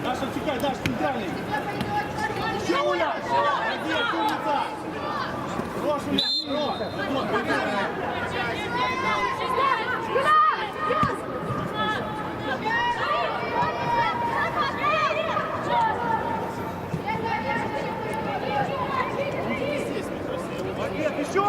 Даша, чекай, Даш, центральный. Еще Уля! Молодец, умница! Хорош, Уля, молодец, еще!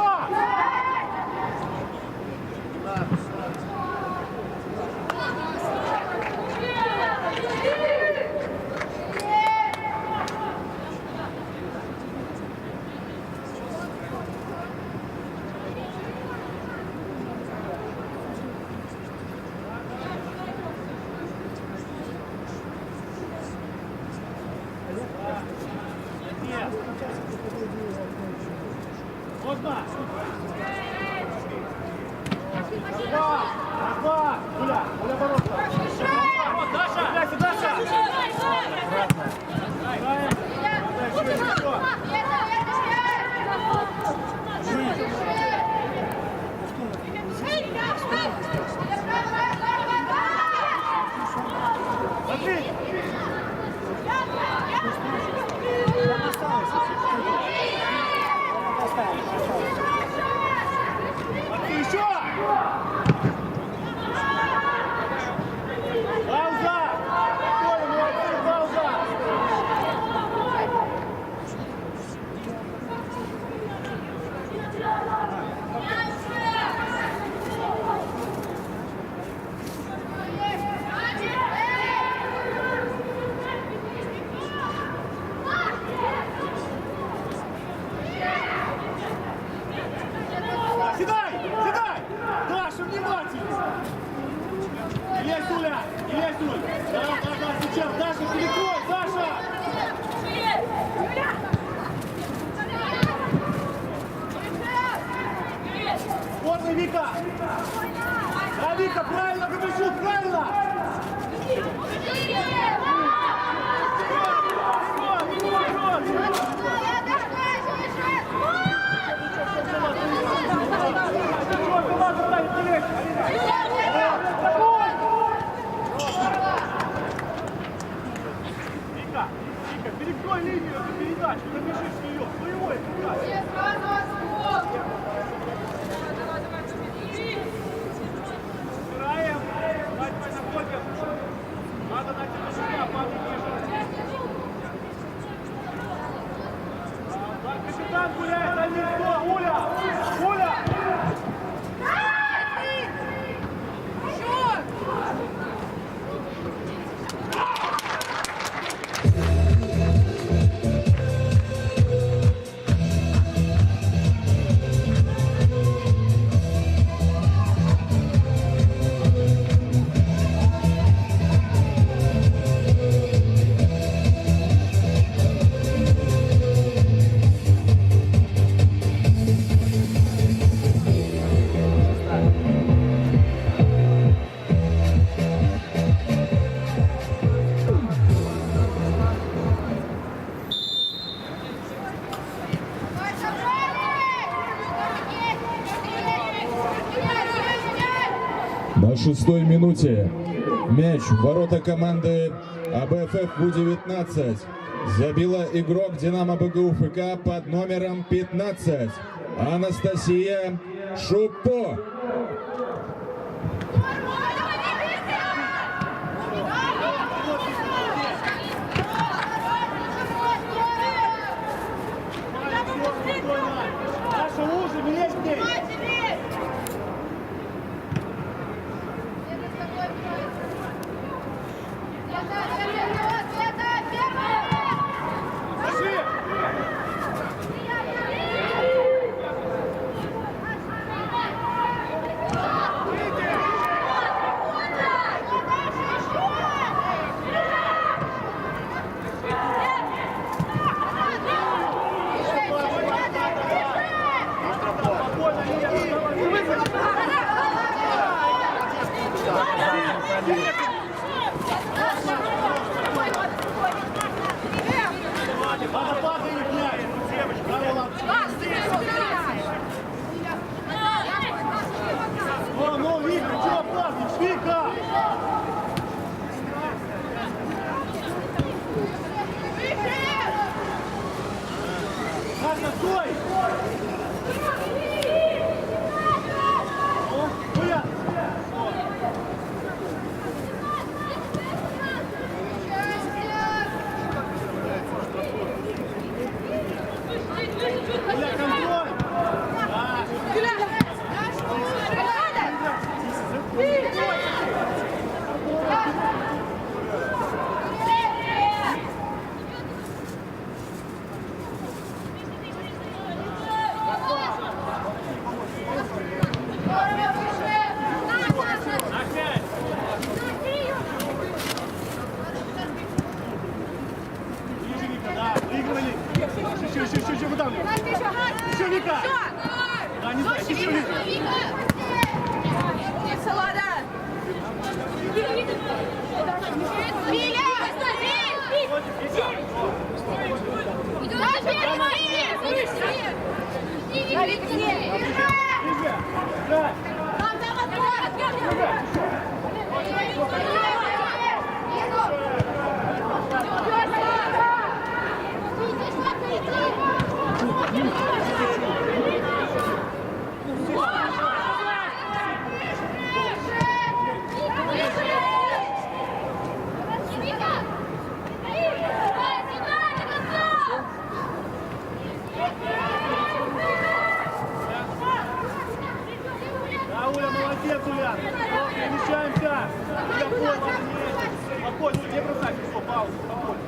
Можно? Два! Уля, Уля, бороться! Даша! Даша! Смотри! Еще! короткие передачи, напиши ее, боевой передачи. Убираем, дать находим. Надо дать на падай ниже. Да, капитан гуляет, а не кто? Уля! Уля! На 6-й минуте мяч в ворота команды АБФФ ВУ-19 забила игрок Динамо БГУ ФК под номером 15 Анастасия Шупо. Наша уже, не лезь к ней. Надо падать их мяч, девочка. Ну, Вика, чего падаешь, Вика? Саша, стой! Гуля! Гуля, контроль! Ближе, Вика, да, выигрывали. Еще, выдавливай. Еще, Вика! Да, не знаю, еще, Вика. Да, Уля, молодец, Уля. Перемещаемся. Уля, спокойно, не бросай, все, пауза, спокойно.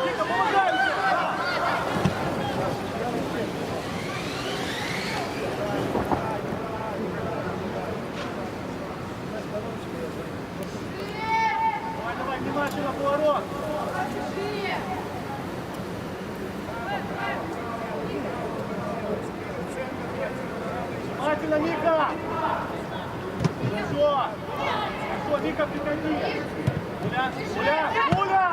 Вика, помогай мне! Давай, внимательно, поворот! Внимательно, Ника! Все, Ника, приходи! Уля!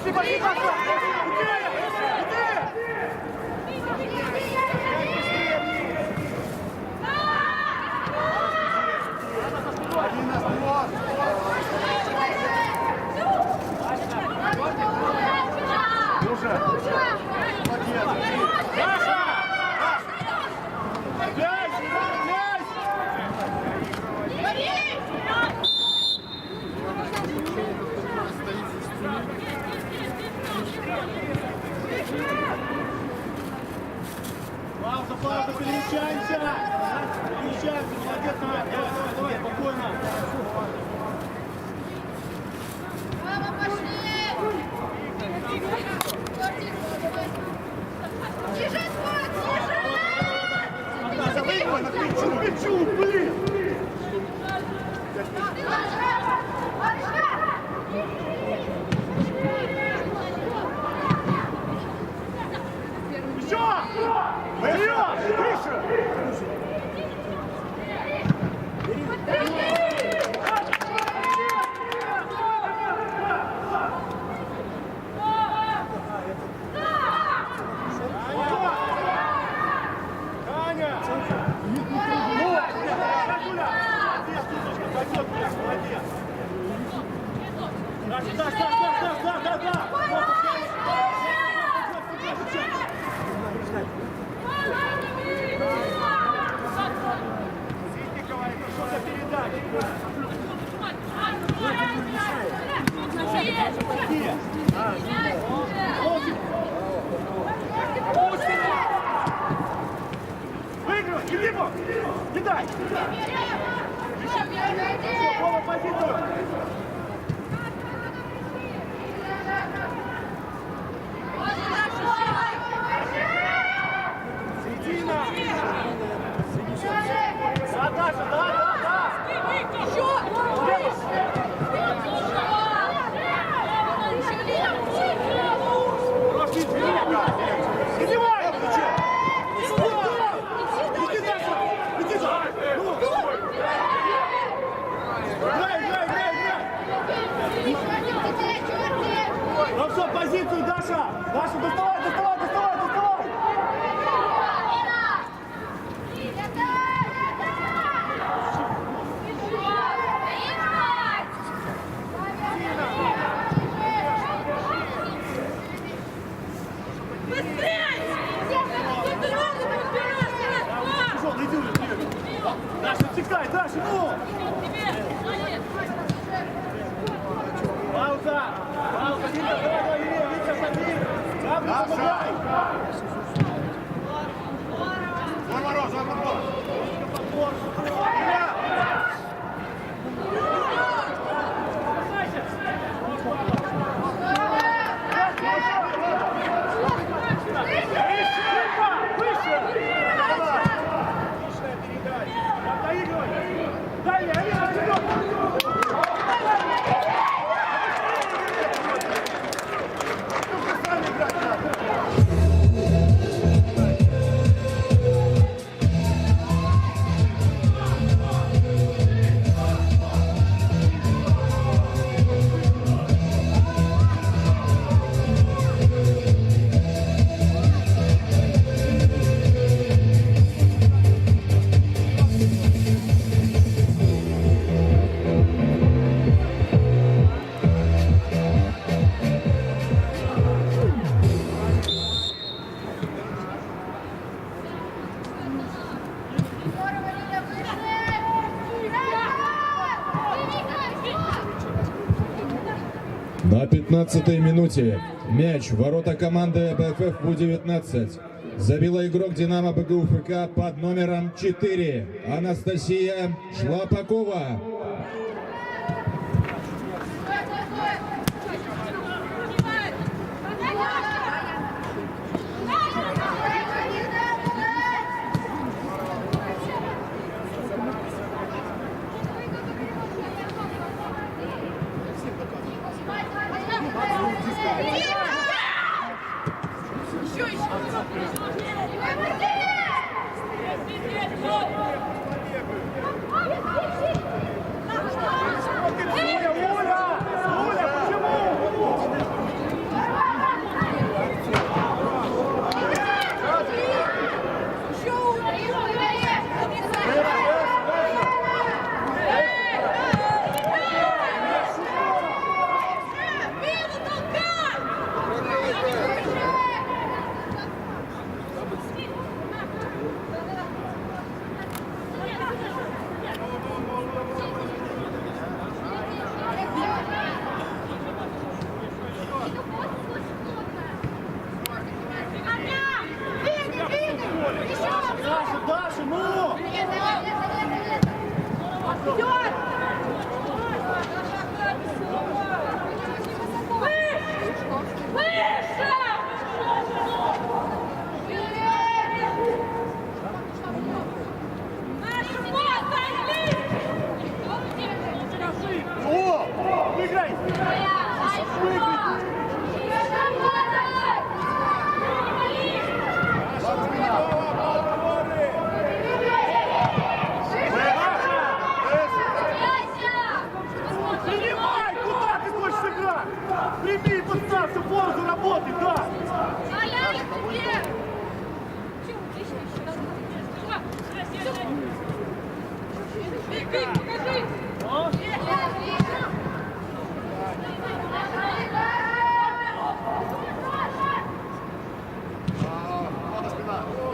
Пошли, пошли, пошли! Пауза, пауза, перемещаемся! Перемещаемся, молодец, давай, давай, давай, спокойно! Мама, пошли! Снижай склад, снижай! Выигрывай на плечу, блин! Еще! Вперед! Выше! Таня! Ситникова, это что за передача? Выигрывай, Филиппов! Кидай! Вова, позицию! Середина! Да, Даша, да! Прошли, Филиппов! Издевай! Иди, Даша! Иди, Даша! Ну! Играй! Ну все, позицию, Даша! Даша, доставай! Пошел, иди уже, Даша, отсекай, Даша, ну! Пауза! Витя, давай, Витя, смотри! Даша, помогай! Забор! На 15-й минуте мяч в ворота команды АБФ ВУ-19 забила игрок Динамо БГУФК под номером 4 Анастасия Шлапакова.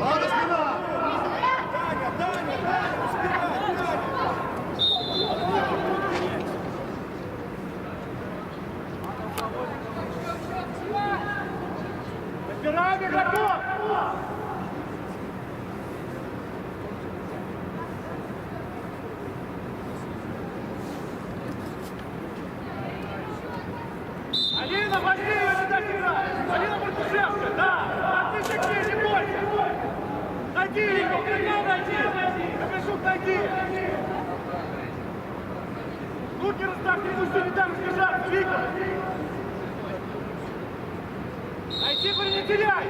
Ладно, спина! Таня, Разбираем игроков! Алина, возьми ее сюда сыграй! Алина Мартышевская, да! А ты такие, не бойся! Найди ее! Куда найди? Капюшон найди! Руки расставьте, пусть не там сбежать! Вика! Найти, не теряй!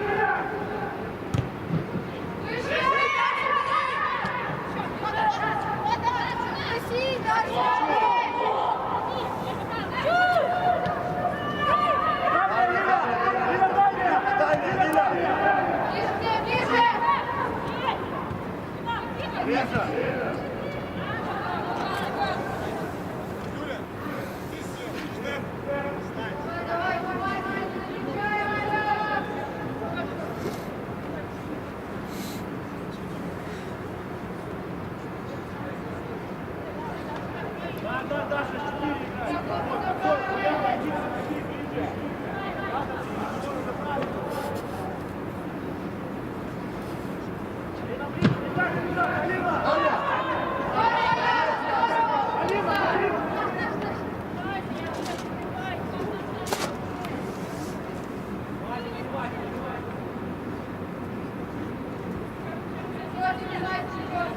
Да, Даша, 4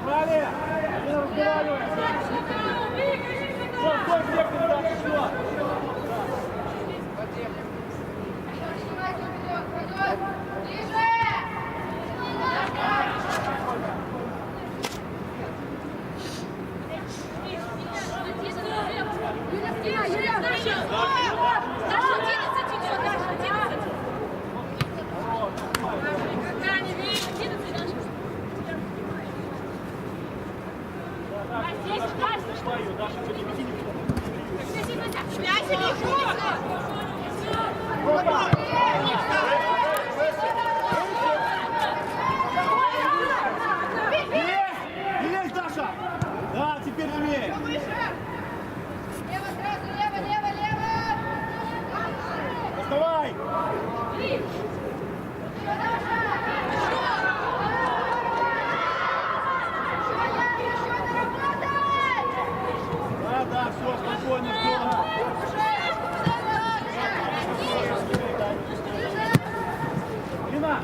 Далее! Не разговаривай! Стой, где ты там? Что? Есть, Даша! Да, теперь умеем! Лево сразу, лево! Доставай! Да, все, спокойно, здорово! Лина!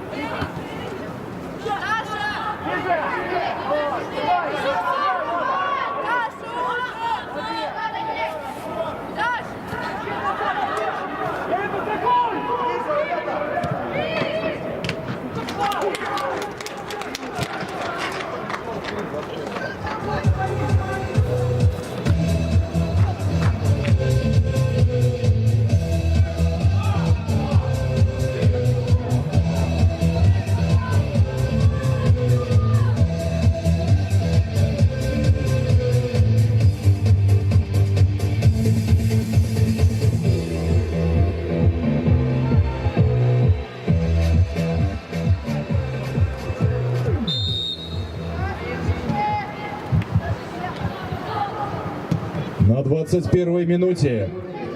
На 21-й минуте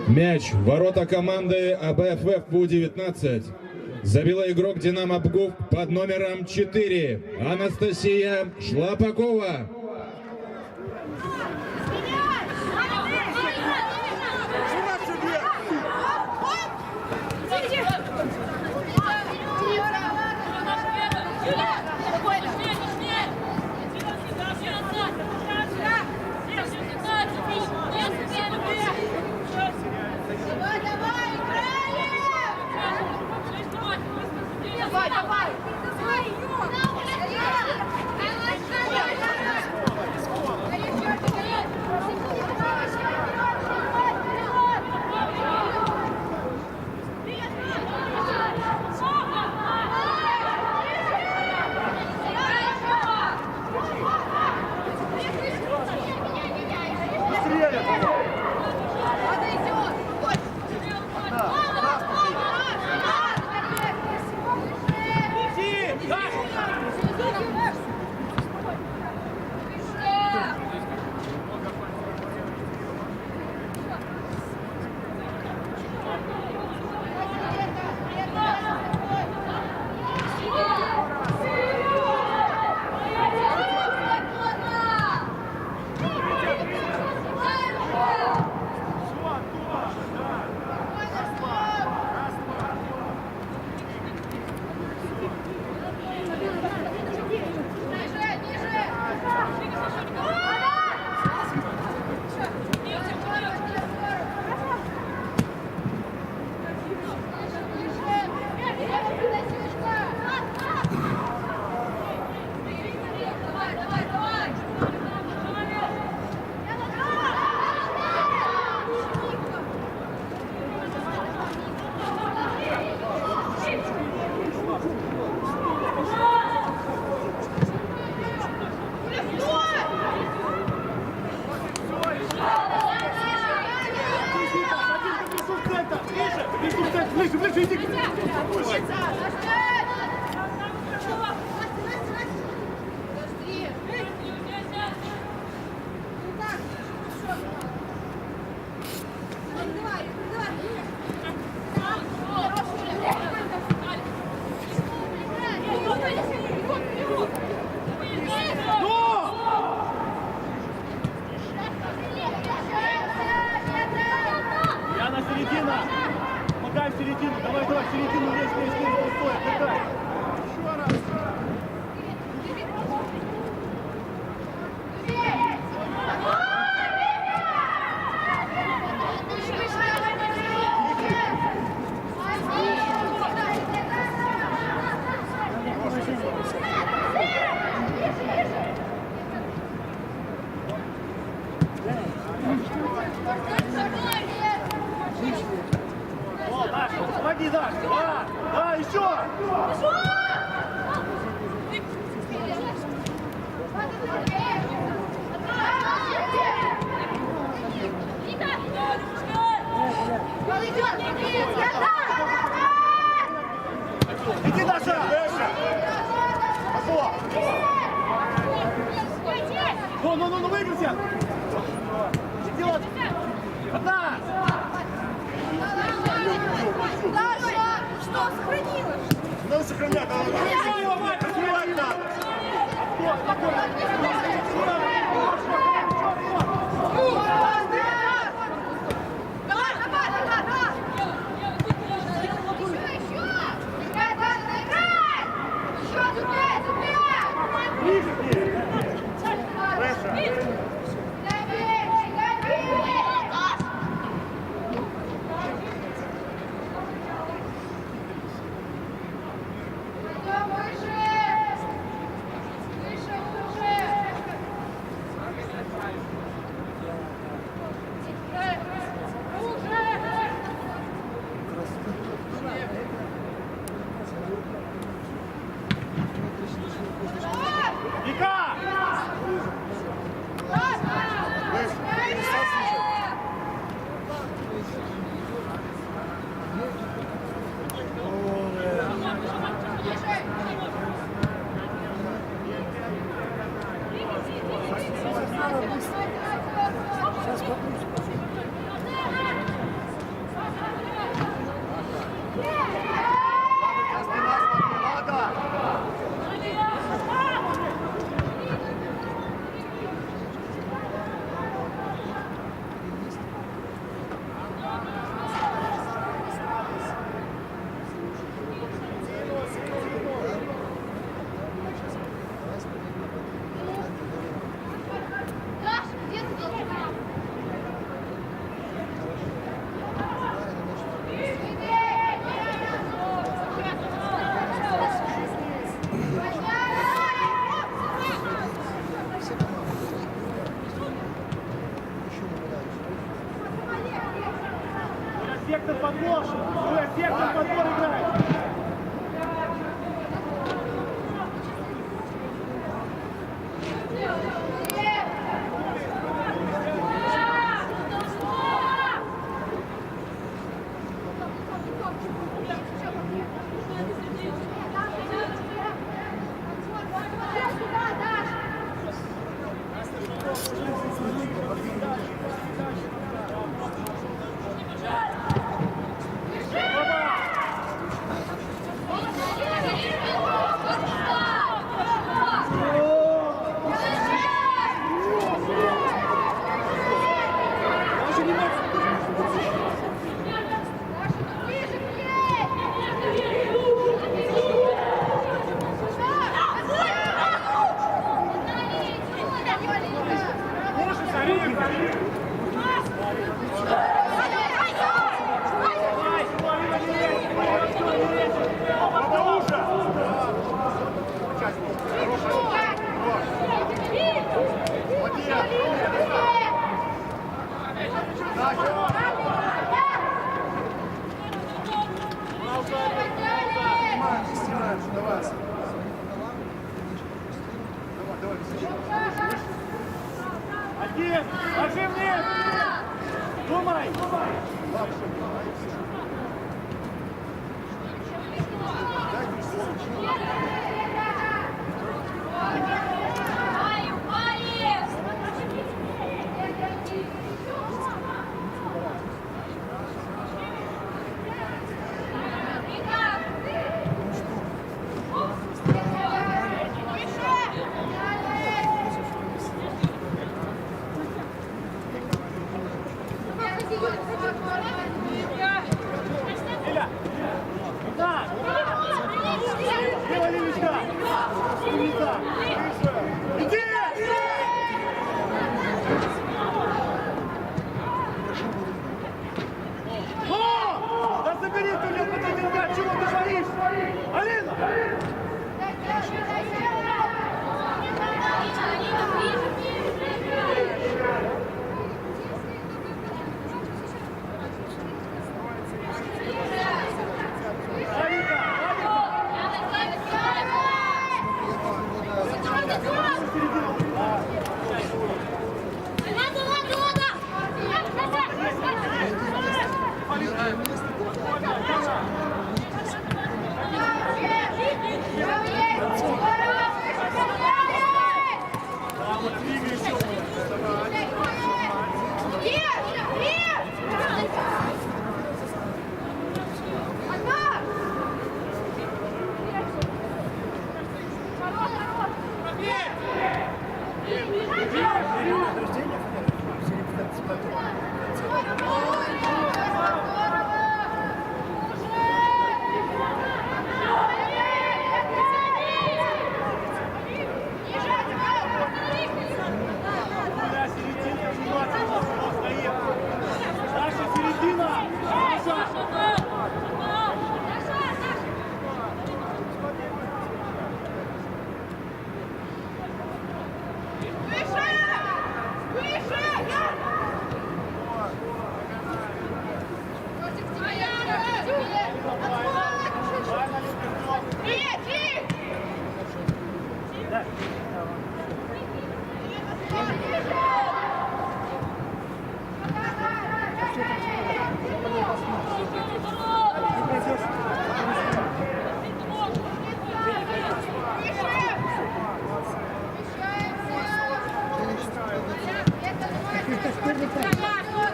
мяч в ворота команды АБФФ ВУ-19 забила игрок «Динамо Пгув» под номером 4 Анастасия Шлапакова. Давай! Держите! Яна, середина! Помогай в середину! Давай, давай, в середину! Лезь, лезь, лезь! Стой, отдыхай! Еще раз! О, Даша, помоги, Даша! Да, да, еще! Иди, Даша! Пошла! Ну, выиграйте! Иди, ладно! Одна! Даша, что сохранилось? Надо сохранять, развивать надо! Давай, давай, давай, давай! Еще! Играй, Даша, играй! Еще, цепляй, цепляй! Ближе к ней! Рэша! Дай бей, дай бей! Пойдем выше! Выше, выше! Вика! Даша, где ты должна? Сектор подбор! Сектор подбор играет! Один! Ложи вниз! Думай! Иля! Да! Делай левичка! Умница! Иди! О! Да забери ты, Лев, под один мяч, чего ты творишь? Алина!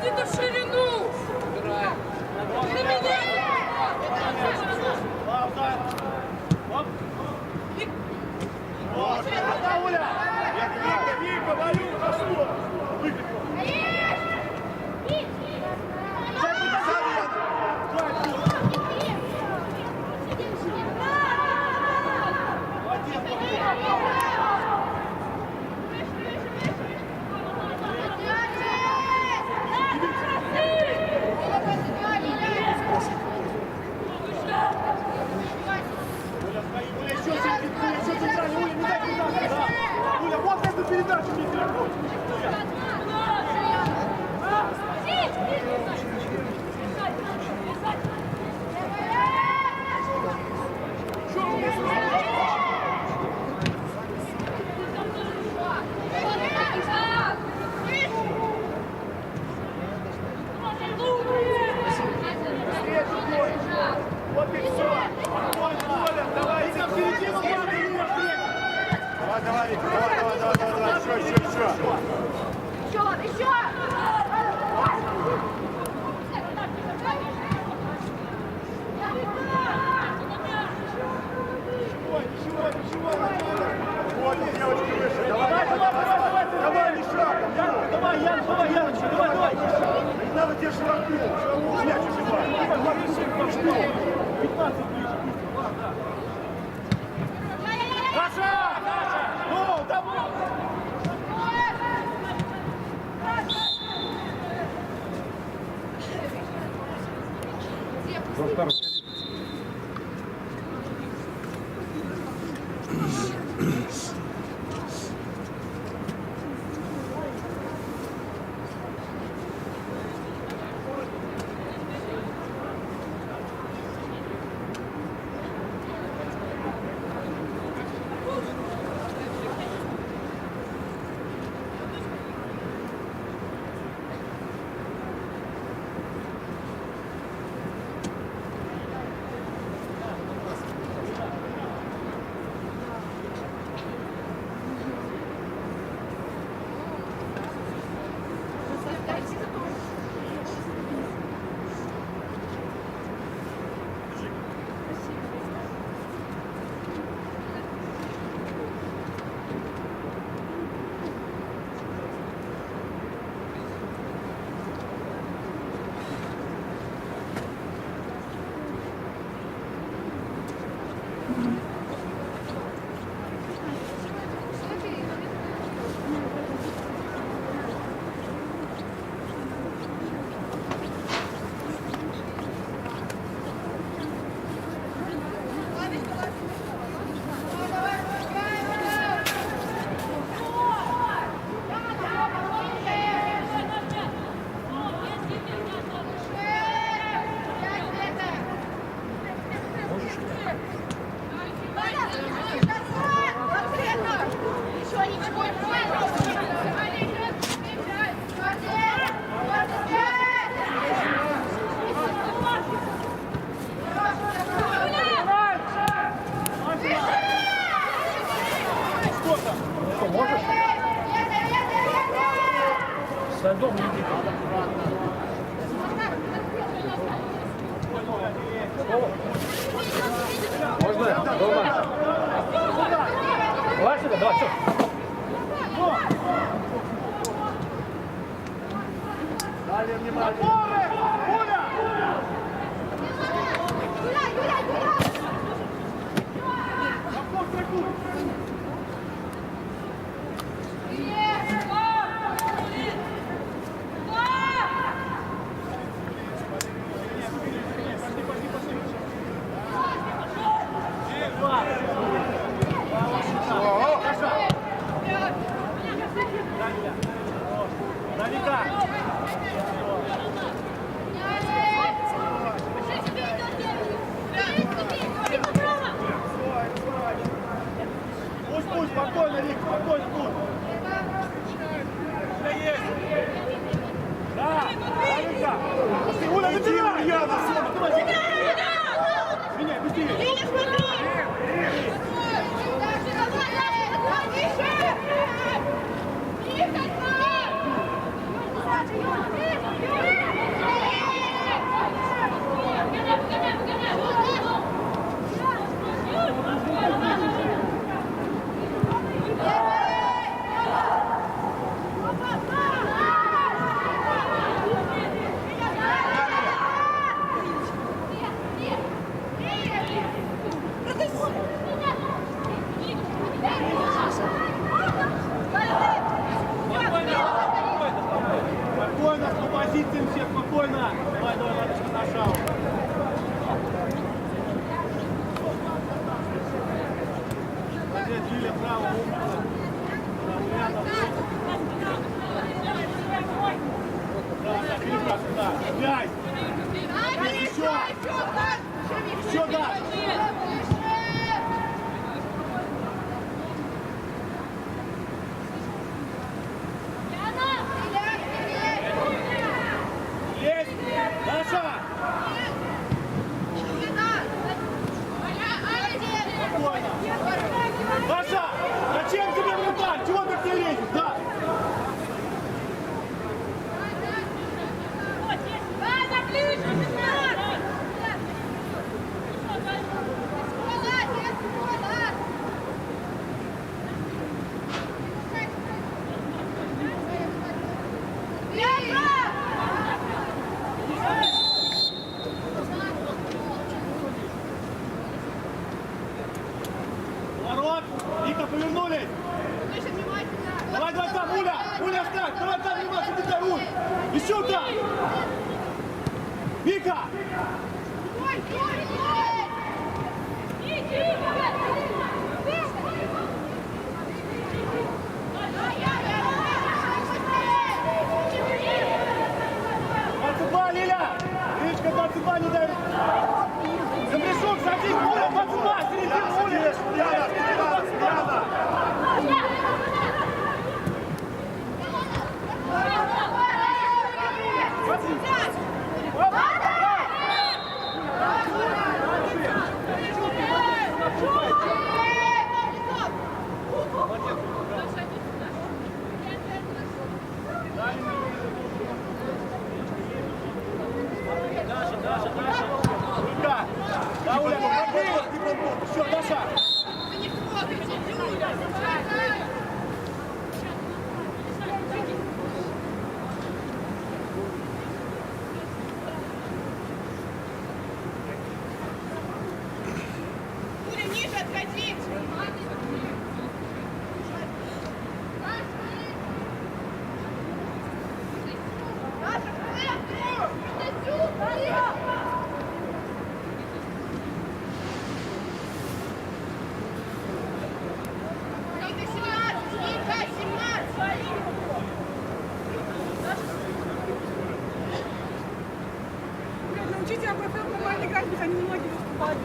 Иди в ширину! Да, Оля! Вика, Валю, прошу! Оля, вот эту передачу мне переходит! Вот и все! Оля, давай! Иди в середину, давай, еще! Ничего, вот, девочки выше. Давай, не шагом. Давай, Яночка, давай. Не надо тебе шагнуть. Мяч убивай. 15 ближе. Даша! Ну, давай! За дом иди. Можно? Дома. Давай сюда, давай, все. Далее внимание. Оля! Пусть, спокойно, Рик, спокойно, тут. Да, есть. Да, Рика. Уля, забирай! Меня, быстрее. Спокойно, по позициям все, спокойно. Давай, Ладочка, на шаг. Молодец, Юля, право, умница. Рядом. Да, Филиппа, сюда. Опять. Еще дальше. Есть! Даша! Спокойно! Даша! Зачем тебе вратарь? Чего ты все лезешь? Да! Ворот! Вика, повернулись! Давай, давай там, Уля! Уля, встань! Давай там, внимательно, ты там, Уль! Еще там! Вика! Бацуба, Лиля! Лилечка, бацуба, не дай! За мешок садись, Уля, бацуба! Середину, Уля! Яна! Даша! Рука! Да, Уля, все, Даша! Уля, ниже отходи! Научите АБФ нормально играть, ведь они немногие выступают.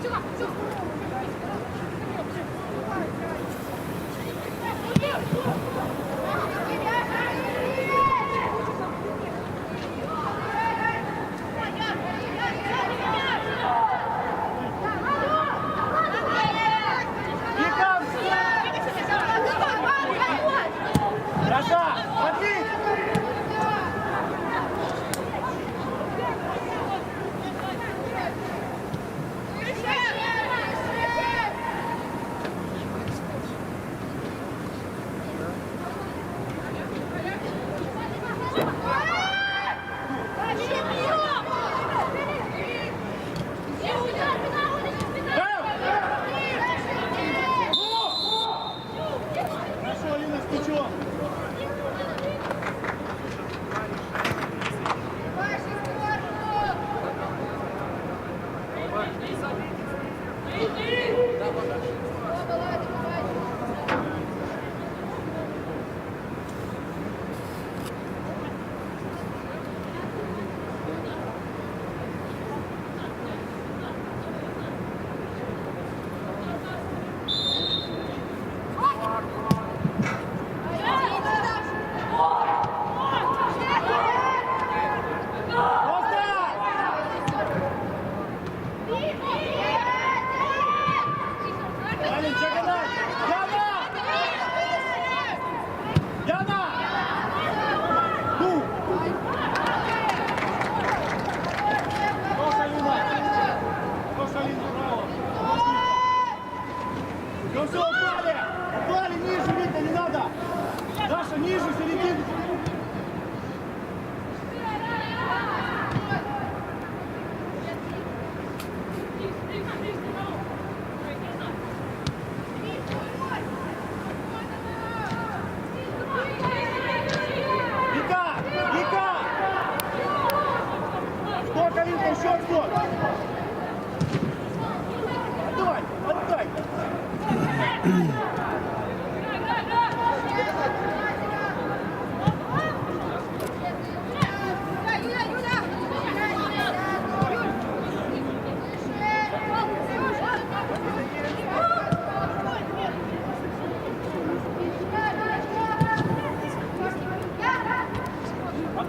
Даша, смотри!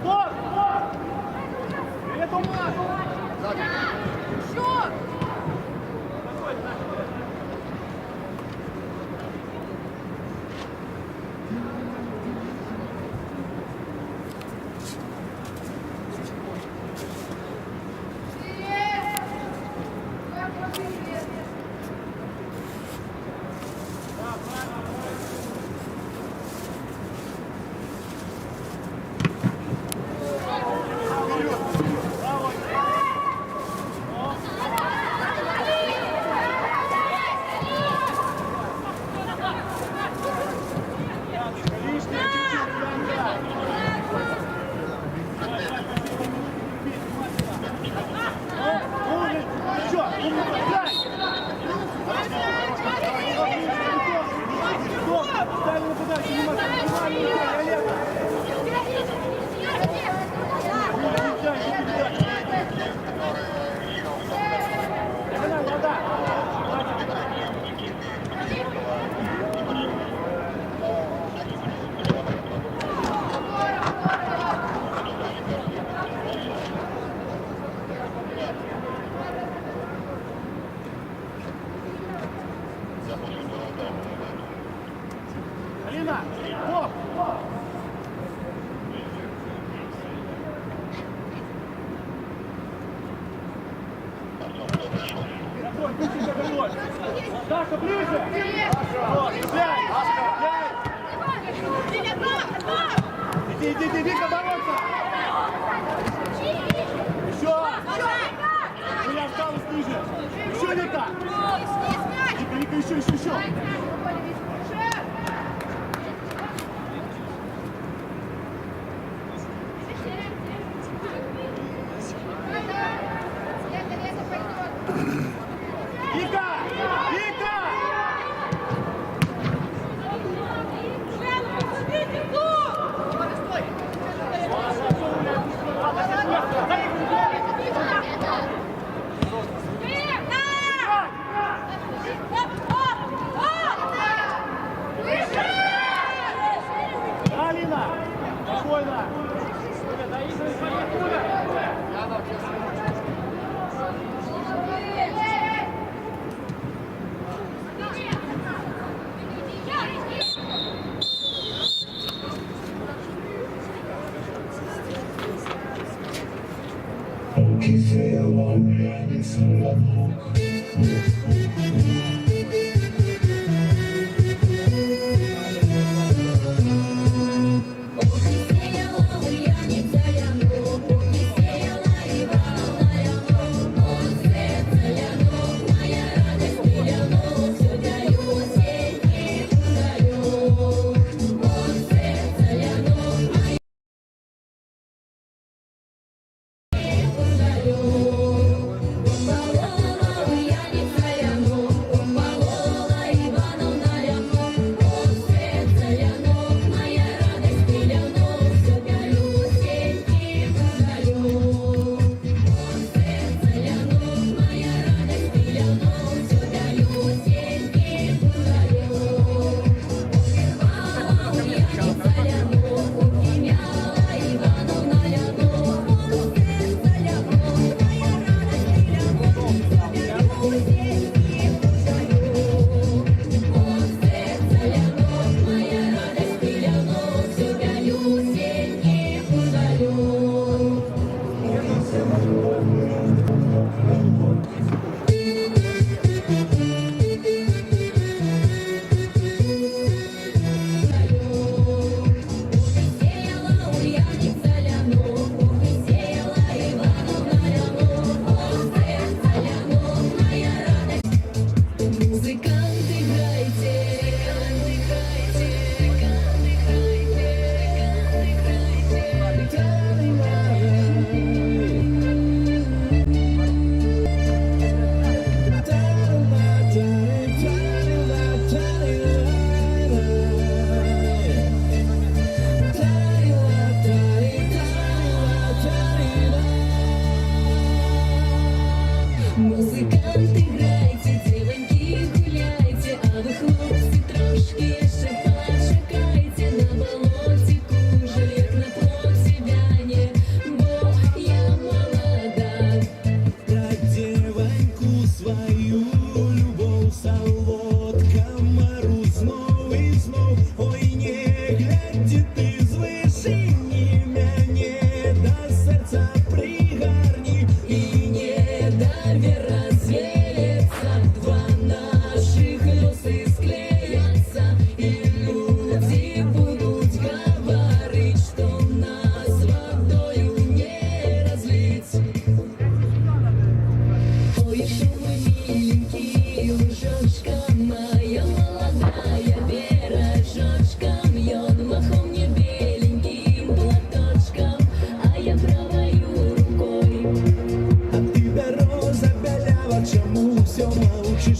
Мотор! Привет, Умар! Счет! Алина! Оп! Готовь, будьте готовы! Даша, ближе! Вот, взять! Иди, Вика, бороться! Еще! У меня осталось ниже! Еще, Вика! Вика, еще! Вика! Вика! Алина! Спокойно!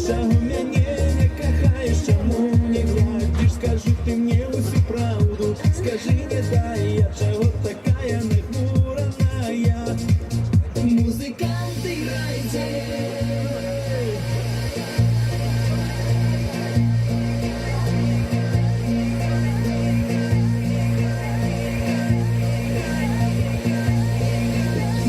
чого мене не кохаєш, чому не гладиш, скажи ти мені усю правду, скажи, не дай я, чого такая нахмуреная. Музиканти, грайте.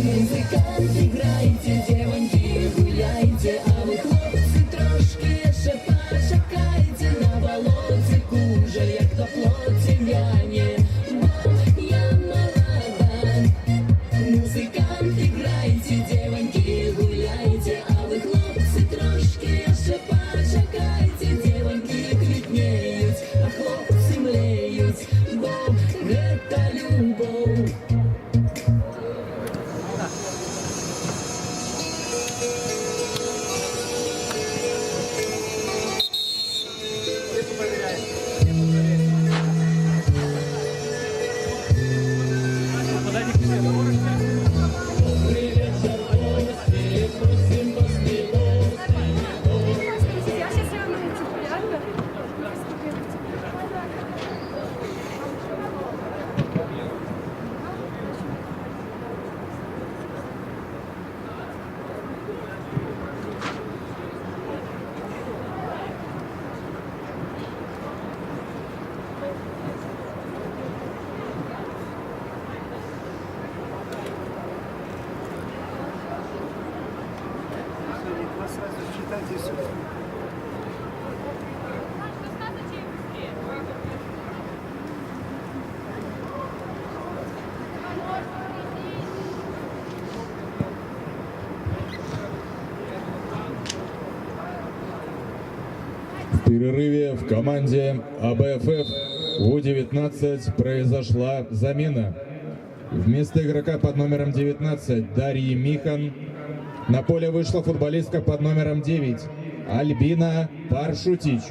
Музиканти, грайте, девоньки, гуляйте, а ви, хлопці, трошки ще почекайте, на болоті кужа, як на плоті в'яне, бо я молода. Музиканти, грайте, девоньки, гуляйте, а ви, хлопці, трошки ще почекайте, девоньки квітнеють, а хлопці млеють, бо гэта любов. Я сейчас ее найду, реально. В перерыве в команде АБФФ У-19 произошла замена. Вместо игрока под номером 19 Дарьи Михан на поле вышла футболистка под номером 9 Альбина Паршутич.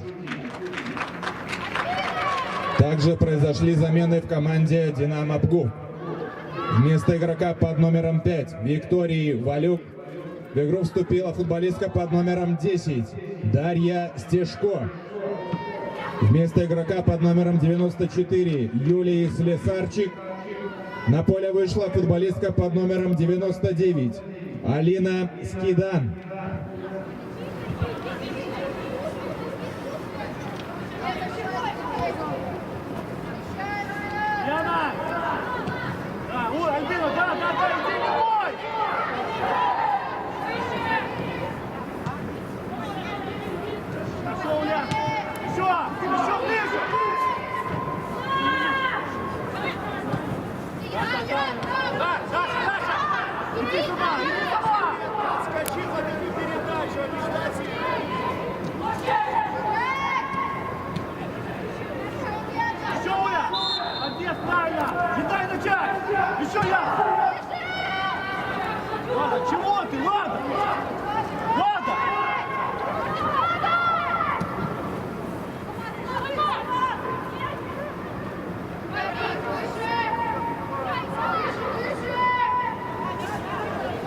Также произошли замены в команде «Динамо Пгув». Вместо игрока под номером 5 Виктории Валюк в игру вступила футболистка под номером 10 Дарья Стешко. Вместо игрока под номером 94 Юлии Слесарчик на поле вышла футболистка под номером 99 Алина Скидан. Яна! Да, Альбина, да, иди, не бой! Хорошо, Уля! Еще ближе! Да, Даша! Иди сюда, иди сюда! Отскочила на эту передачу, обещать. Еще, Уля! Молодец, правильно! Не дай начать! Еще я! Ладно, чего ты? Ладно! Ладно!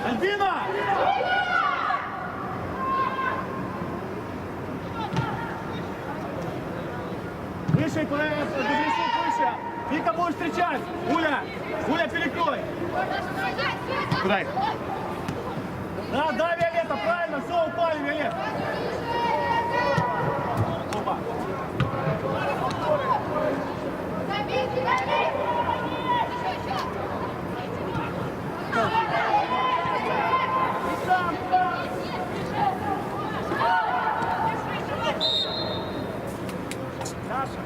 Альбина! Выше, выше! Вика будет встречать! Уля! Уля, перекрой! Куда их? Да, Виолетта, правильно! Все, упали, Виолетта! Опа! Даша,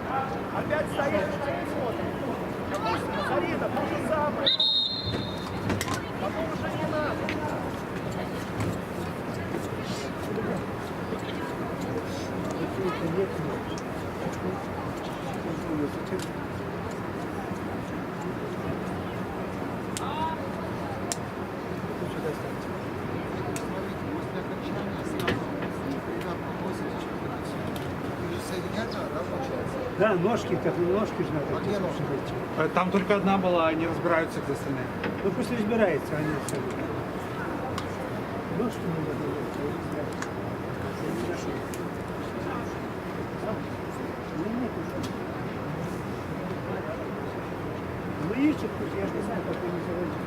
опять стоишь, допустим, Сарида, то же самое. Потом уже не надо. Да, ножки, как ножки же надо. Там только одна была, они разбираются, где остальные. Ну пусть разбирается, они все. Ножки надо. Я не нашел. ищет, пусть, я же не знаю, как они заводят.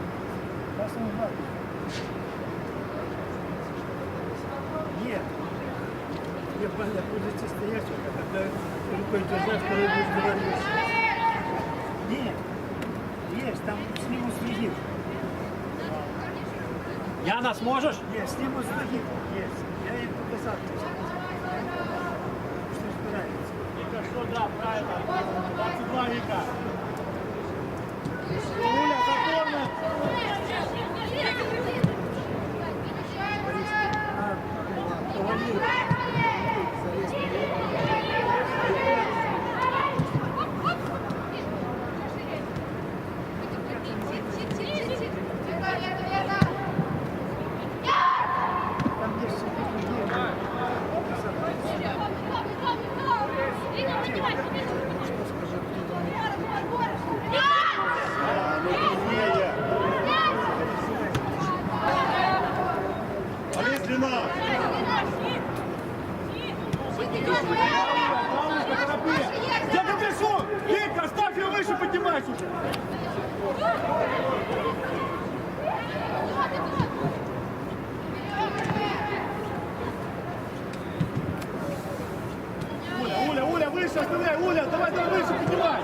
Раз он гладит. Нет. Мне больно, будете стоять, когда рукой держать, когда будешь говорить. Нет. Есть, там снимут с других. Яна, сможешь? Нет, снимут с других. Есть. Я им показал. Что разбирается. Вика, что да, правильно. 22, Вика. Уля, законно. Там есть Борис, длина. Где Габришон? Вика, оставь ее выше, поднимайся уже. Уля, выше, оставляй, Уля, давай выше, поднимай.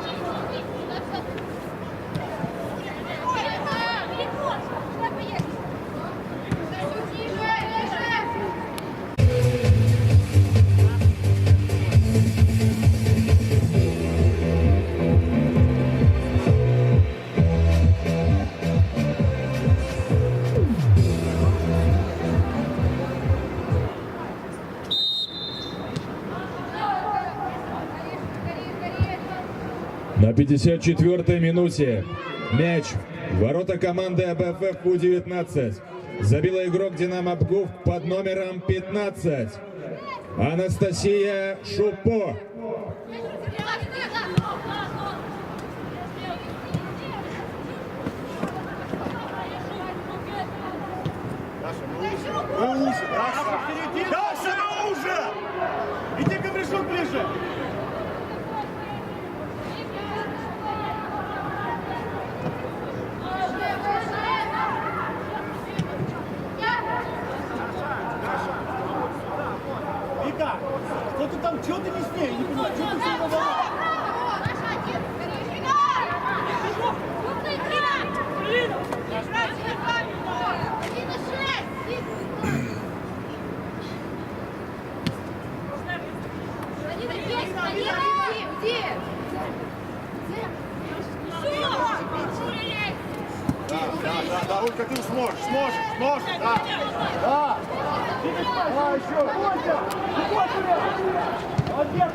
На 54-й минуте мяч в ворота команды АБФФ У-19 забила игрок «Динамо Пгув» под номером 15 Анастасия Шупо. Даша, уже! Иди к Габришон ближе. Вика, что ты там, что ты не с ней? Не понимаю, что ты с ней надавала? Да, Улька, ты сможешь, да. Да. А, еще, Ольга, молодец,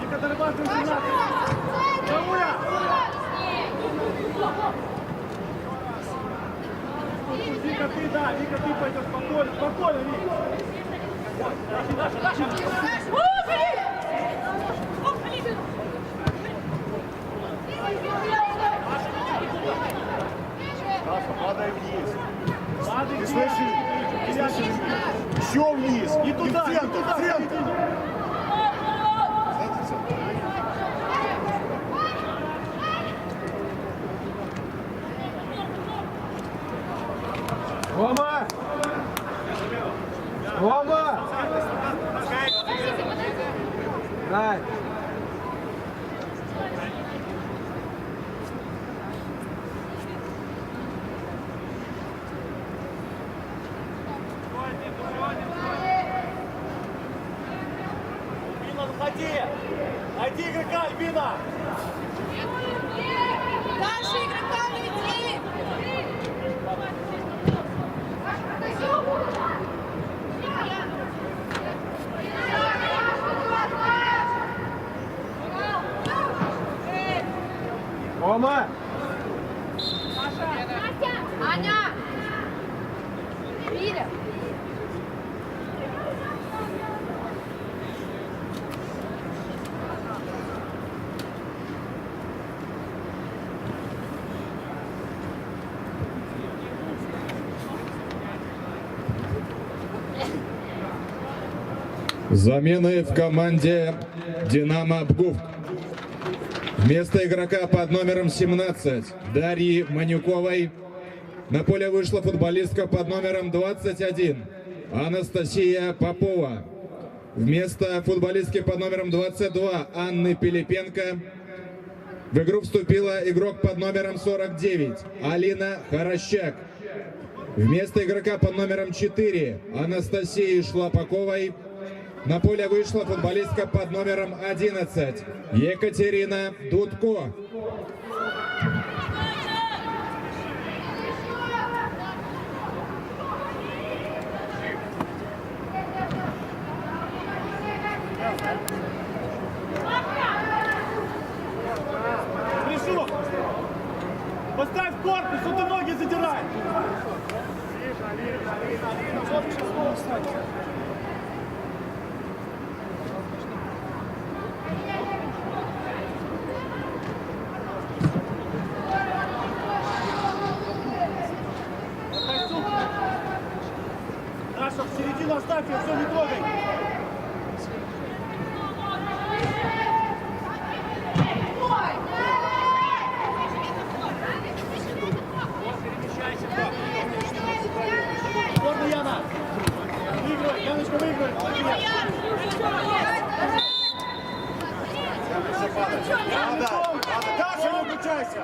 Вика, дорабатывай, Уля! Вика, ты, да, Вика, ты пойдешь спокойно, спокойно, Вика. Даша, падай вниз. Ты слышишь? Еще вниз. И туда, и в центр, в центр. Рома! Рома! Дай! Альбина, заходи! Найди игрока, Альбина! Дальше игрока найти! Рома! Аня! Миля! Замены в команде «Динамо Пгув». Вместо игрока под номером 17 Дарьи Манюковой на поле вышла футболистка под номером 21 Анастасия Попова. Вместо футболистки под номером 22 Анны Пилипенко в игру вступила игрок под номером 49 Алина Харощак. Вместо игрока под номером 4 Анастасии Шлапаковой на поле вышла футболистка под номером 11 Екатерина Дудко. Пришел! Поставь корпус, а ты ноги задирай! Наша, в середину оставь, я все не трогай! Можно Яна! Выигрывай! Яночка, выигрывай! Даша, не включайся!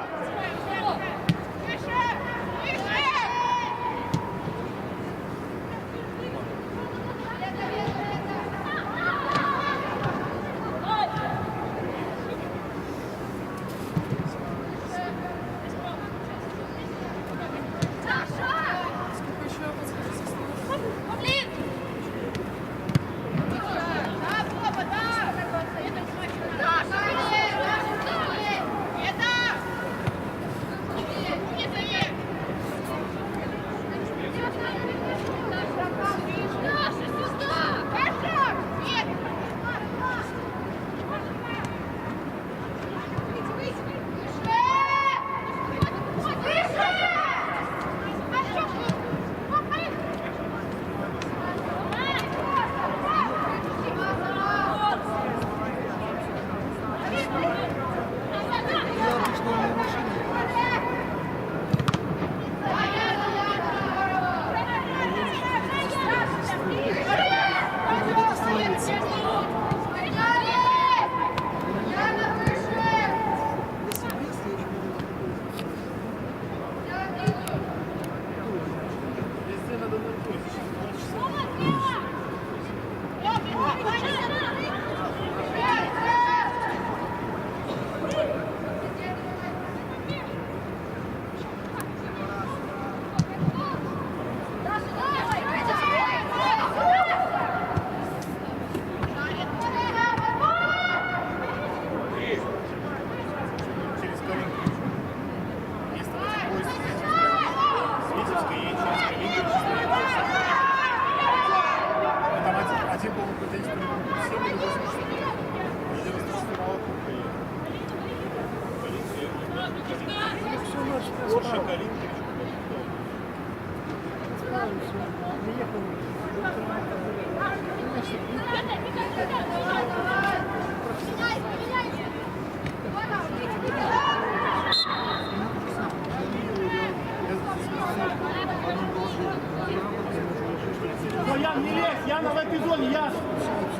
Все, Ян, не лезь! Яна в этой зоне, Ян!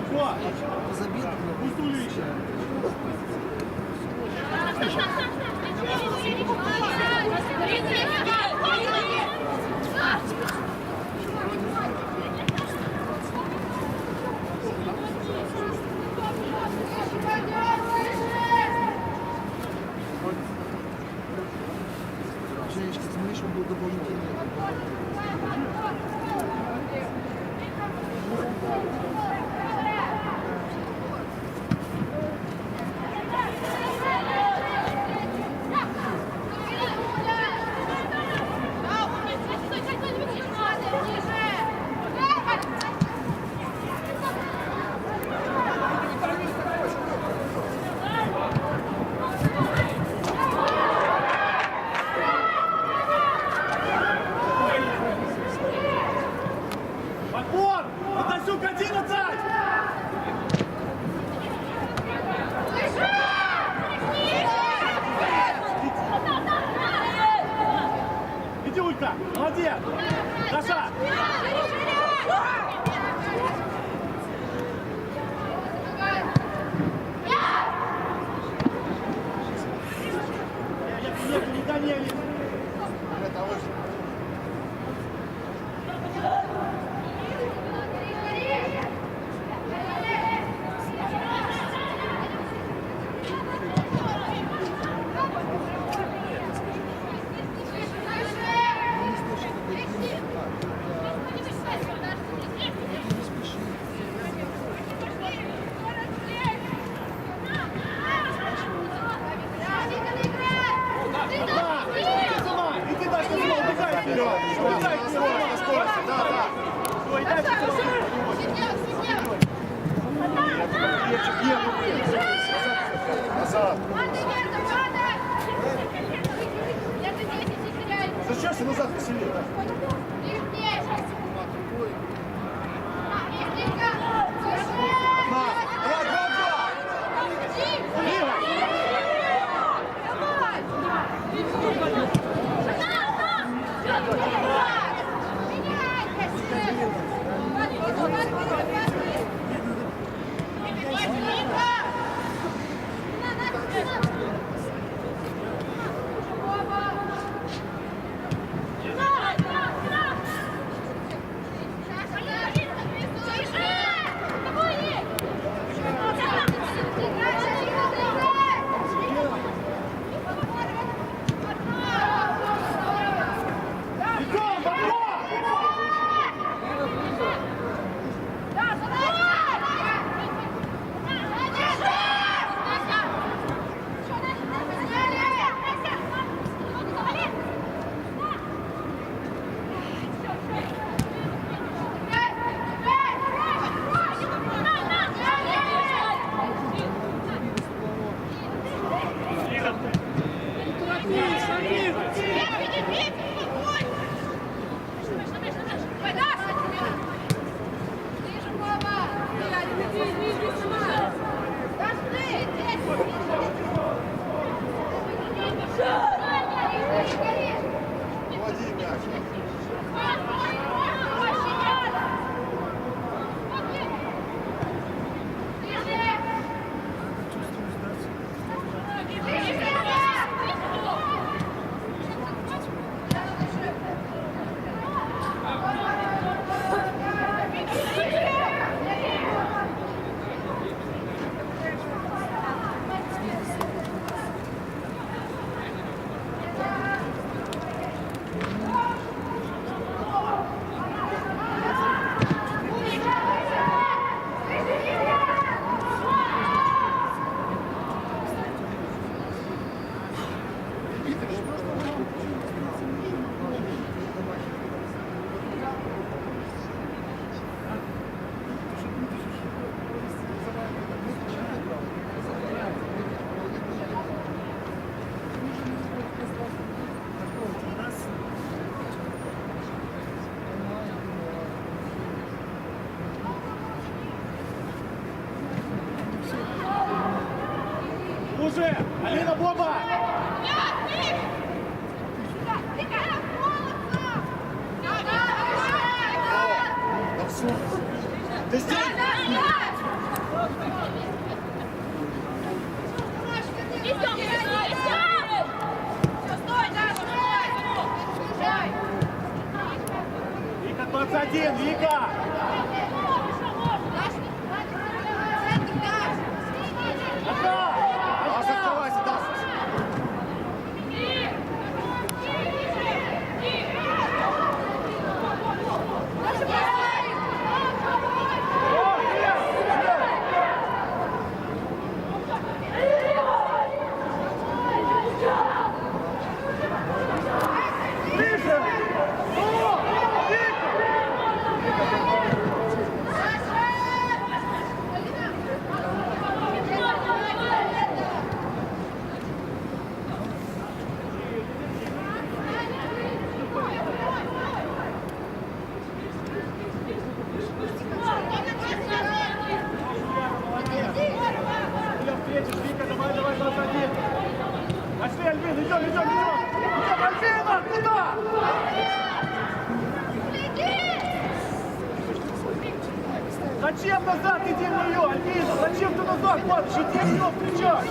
Все! Пусть увеличит! Женечка, смотри, чтобы был дополнительный. Не Данилин. Иди дальше, убегай вперед! Убегай вперед! Ой, дальше назад! Зачем назад веселее? Уже! Алина Боба! Ты здесь? Вика 21, Вика! Зачем назад иди в нее, Альбина? Зачем ты назад падаешь? Иди в нее, встречай!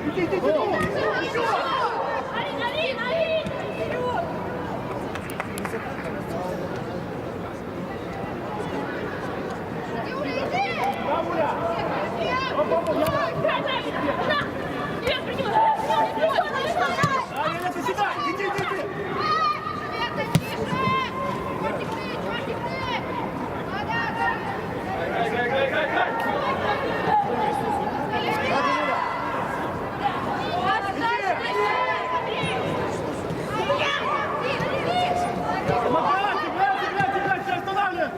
Иди, иди, иди! Алина, ты сюда! Иди, иди, иди! Играйте, останавливай!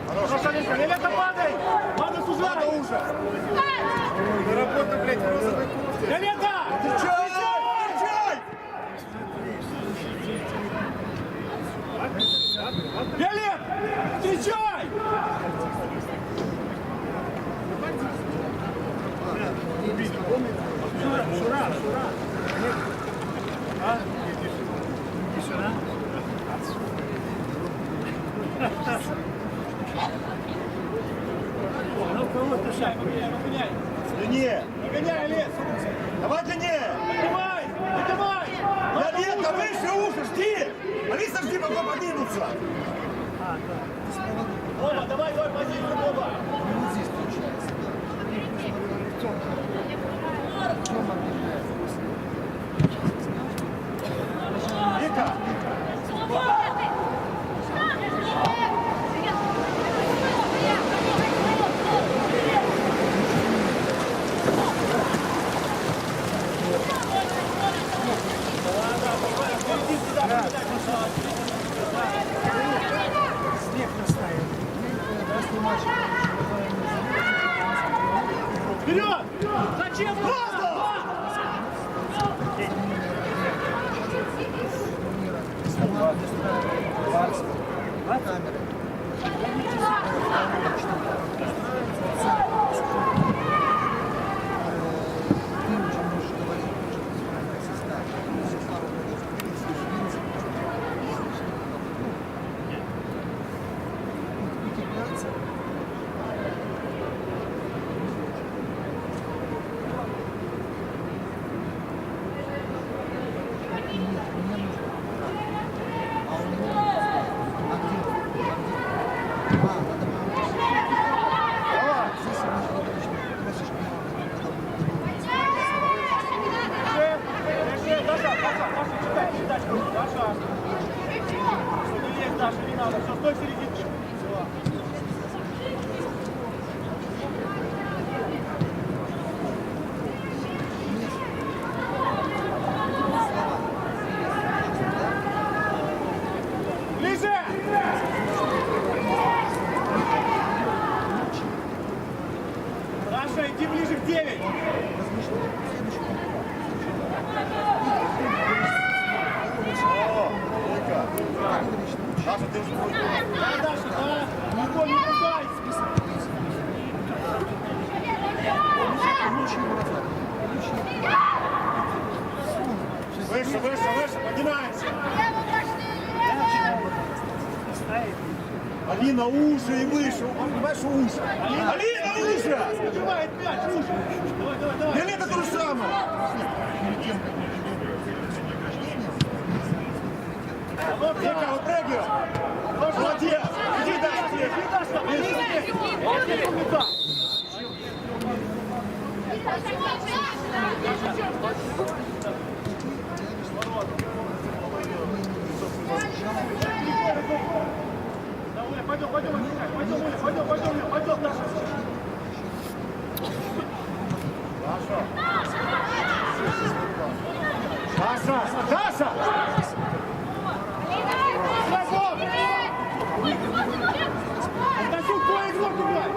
Хорошо, Алинка, Лилета, падай! Падай, сужай! Ужас! Работа, блядь, в розовой куртке! Лилета! Встречай! Виолет! Встречай! Шура! А? Иди сюда. Ну, кого-то шаг. Гоняй. Длиннее! Гоняй, Лес! Давай длиннее! Поднимай! Поднимай! Лето, выше уши, жди! Алиса, жди, пока поднимутся! Оба, давай, позицию, оба! Вот здесь получается. Вика! Снег растает. После матча. Вперед! Зачем? Камеры. Ты уже можешь говорить, что состав. Пару годов, 30 утепляться. Даша, не надо, все, стой в серединке. Ближе! Даша, иди ближе к 9. Даша, ты уже будешь. Да, Даша, да. Николь, не бросай. Выше, выше, выше, поднимаемся. Алина, уши и выше. Понимаешь, уши. Алина, уши! Забивает мяч, уши. Давай, давай, давай. Виолетта то же самое. Вика, выпрыгивай. Молодец. Иди дальше. Иди, Даша, иди. Вот здесь умница. Давай, пойдем, пойдем, пойдем, Даша. Даша, Даша! Сразу! Тащу твой игрок играй!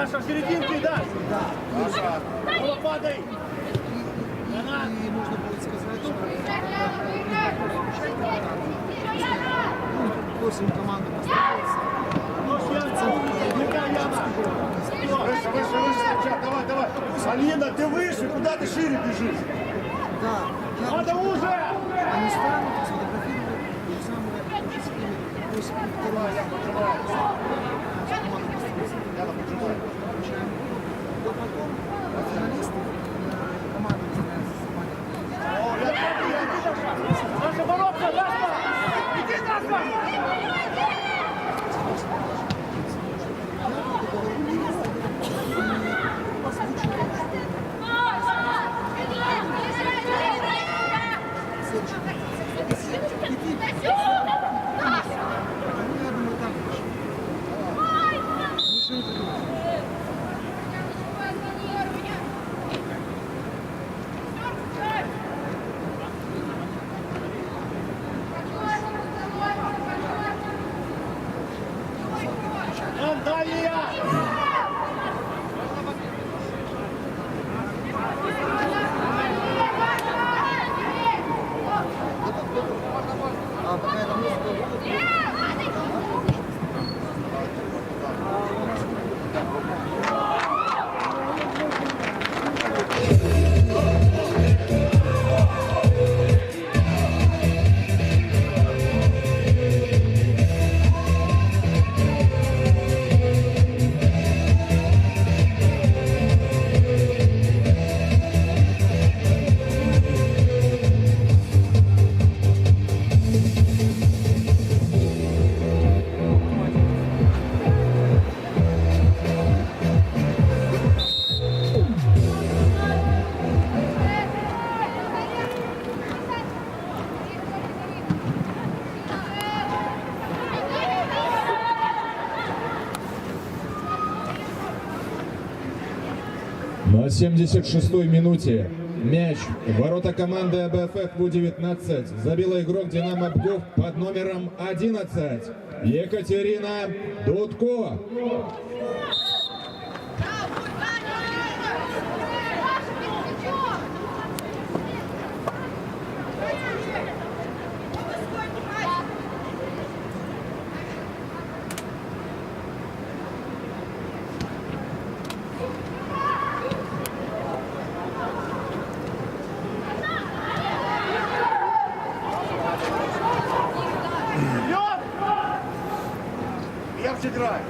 Даша, в серединке, Даша. Ола, падай. И можно будет сказать, что 8 команд остается. Нож, Яна, умника, Яна. Выше, выше, выше, сначала, давай, давай. Алина, ты выше, куда ты шире бежишь? Да, я Надо уже. они станут, сфотографируют, и самое очень сильное, после второго Яна, поджимай. а потом финалисты команды становятся снимать. Даша, бороться, Даша. Иди, Даша. Я думаю, так лучше. Лучше это будет. Нам дальняя. А пока это музыка будет, На 76-й минуте мяч в ворота команды АБФФ У-19 забила игрок «Динамо Псков» под номером 11 Екатерина Дудко. Вперед! Я играю.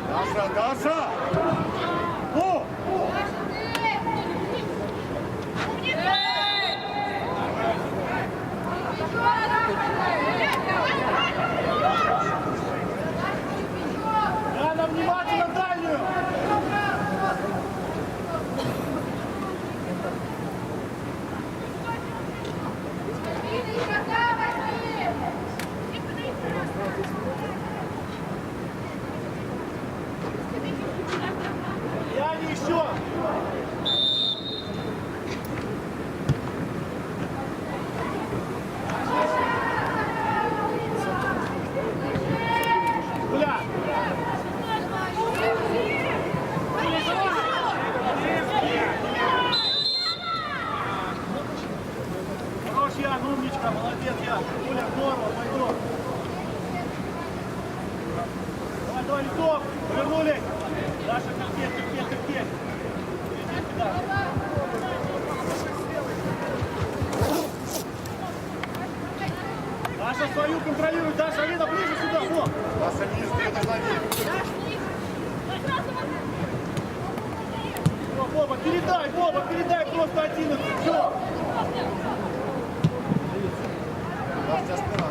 Даша, Даша! Ну! Яна, внимательно дальнюю! Яне еще! Бля! Хорош, Ян, умничка, молодец, Ян. Оля, здорово, пойдем. Давай, давай, Литов, повернули. Даша, терпеть, терпеть, терпеть. Иди сюда. Даша свою контролирует. Даша, Алина, ближе сюда. Во. Даша, ниже, ты должна видеть. Боба, передай просто 11. Все. Даша, спина.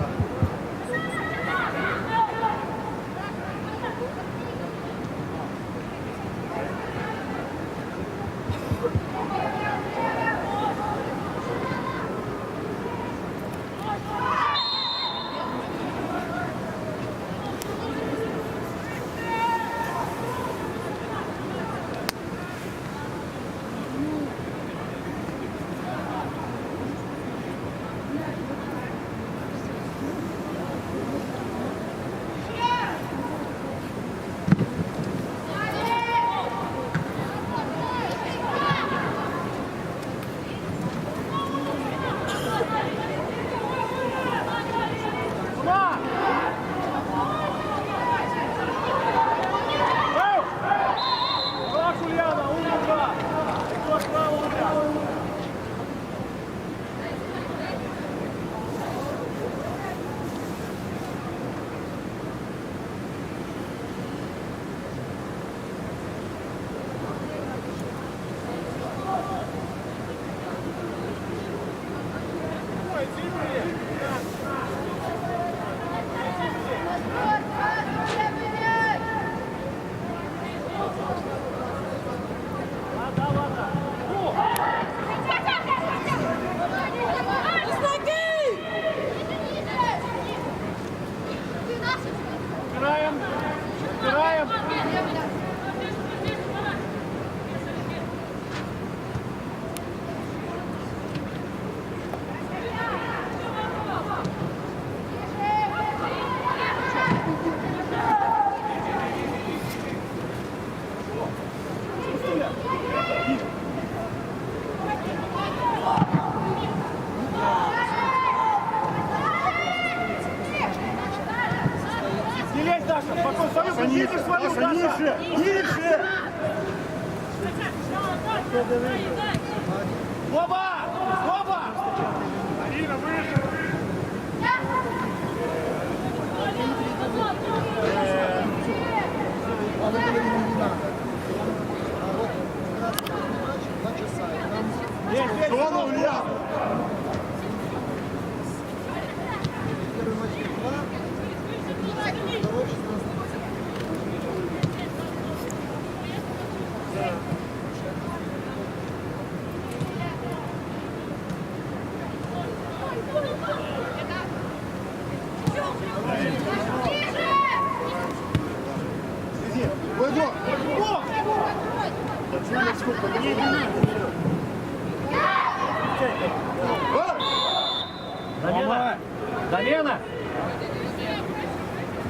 Убираем. Убираем. Не лезь, Даша, спокойно, свою, видишь свою, Даша. Ниже, ниже. Оба! Оба! Арина, выше! А вы говорили, не надо. А вот красный матч 2 часа. И там Зону, Илья! первый матч 2, второй 16. Замена! Замена!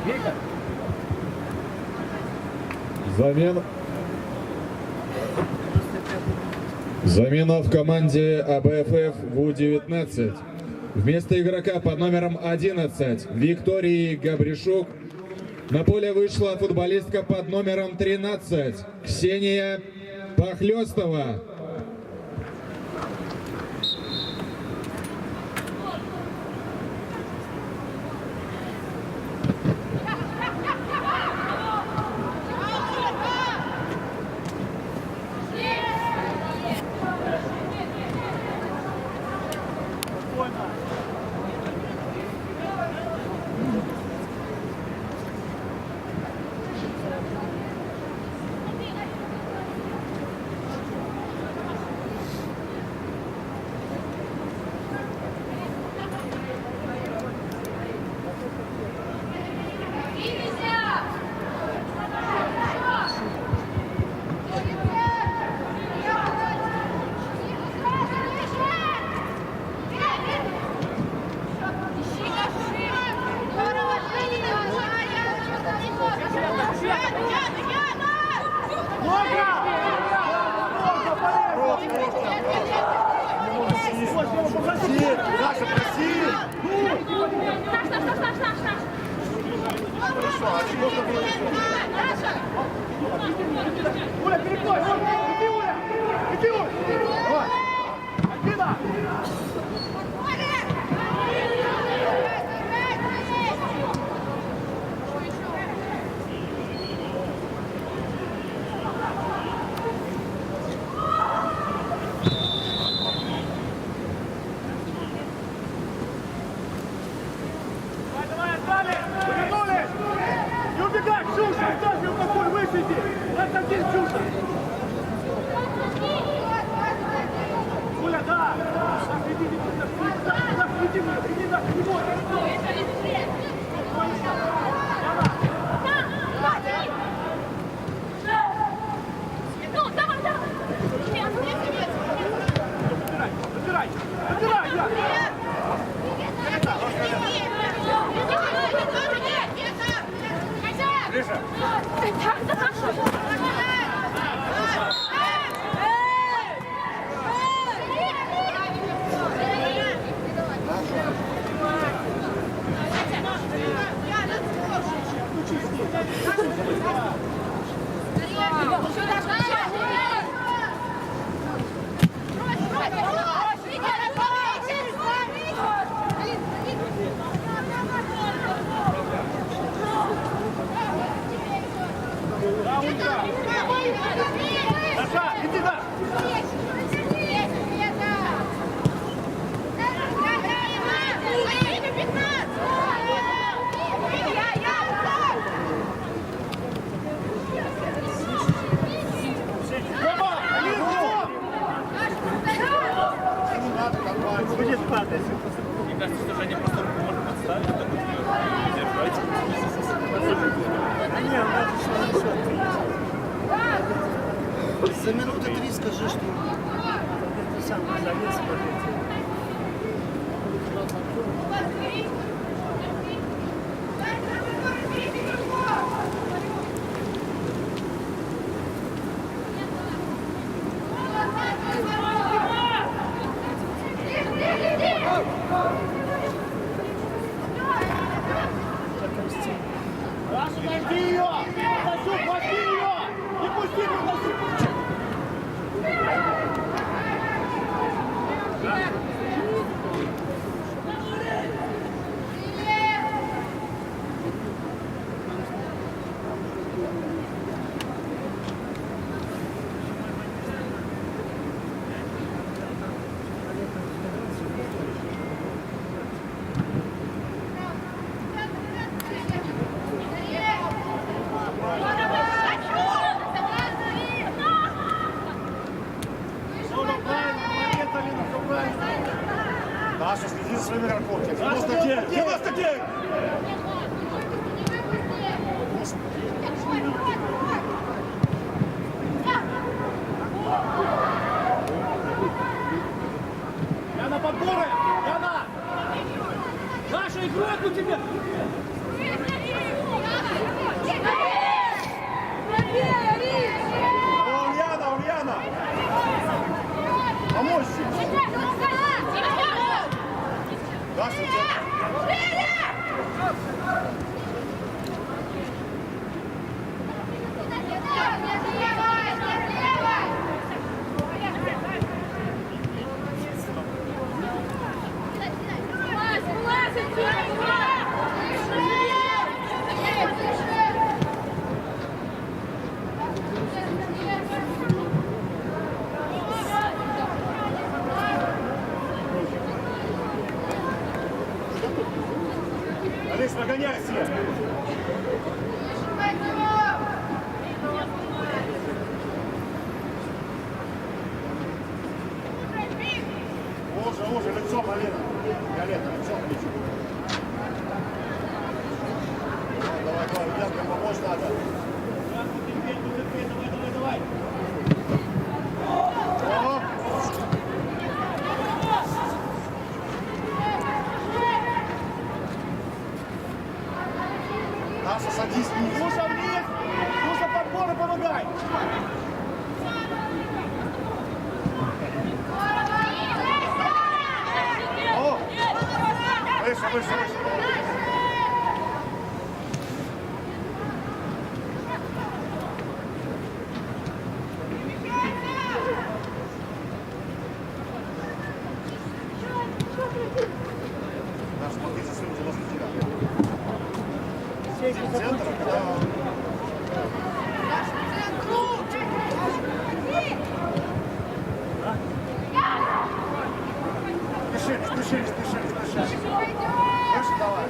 Виктор! Замена в команде АБФФ ВУ-19. Вместо игрока под номером 11 Виктории Габришук на поле вышла футболистка под номером 13 Ксения Похлёстова. Даша, проси! Оля, переходь! Иди, Оля! Иди, Оля! Давай! Альбина! Давай, отдали! Повернулись! Не убегай, Ксюша! Отдали, какой высиди! Это один, Ксюша! Оля, да! Иди, не бойся! Забирай! Забирай, я! Гриша! Даша, иди, Даша! кажется, что они просто руку можно подставить, так вот ее держать. Да не, он даже что не За минуты 3 скажи, что ты сам залез, смотрите. Раша, найди ее! Тасюк, возьми ее! Не пусти ее, Тасюк! Даша, следи за своими игроками. 99! 99! Яна, подборы! Яна! Наша игрок у тебя! Ульяна, Ульяна! Помочь! Даша, у тебя... Олесь, нагоняй всех! Уже, лицом, Алина. Виолетта, лицом, лицом. Давай, Ульянка, помочь надо. Давай! О! Даша, садись вниз. Слушай вниз! Слушай подборы, помогай! О! Выше, выше, выше. Даша, смотри за своим телосветилом. Центр, когда... Не спеши. Выше давай.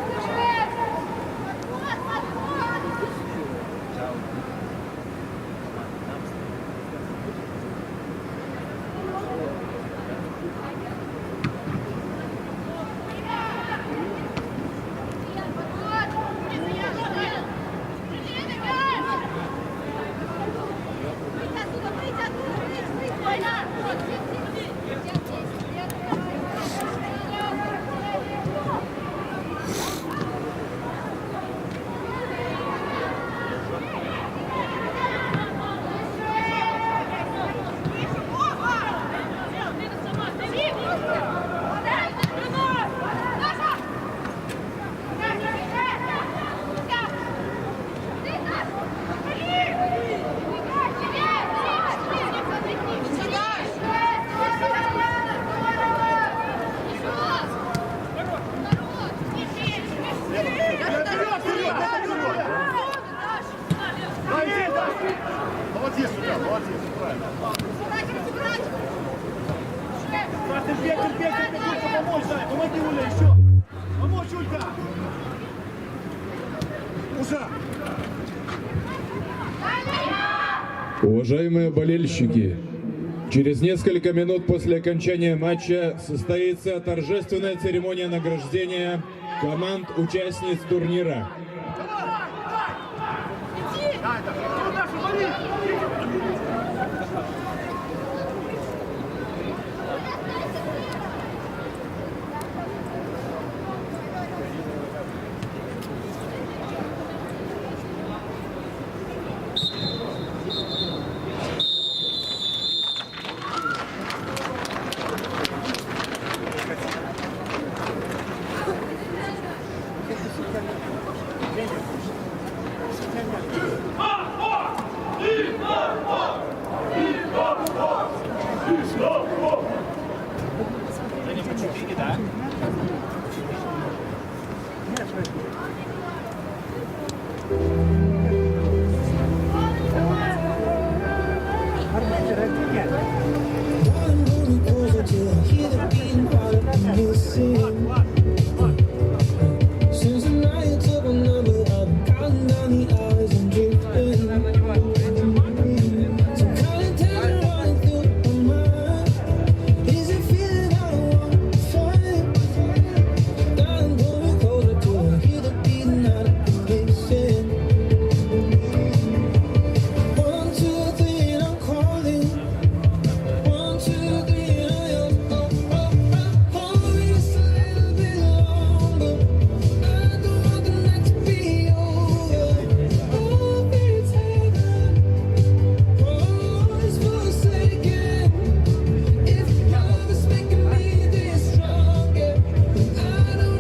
Молодец, Илья, молодец, правильно. Терпеть, Улька, помочь, дай, помоги, Уля, еще. Помочь, Улька. Уша! Уважаемые болельщики, Через несколько минут после окончания матча состоится торжественная церемония награждения команд-участниц турнира.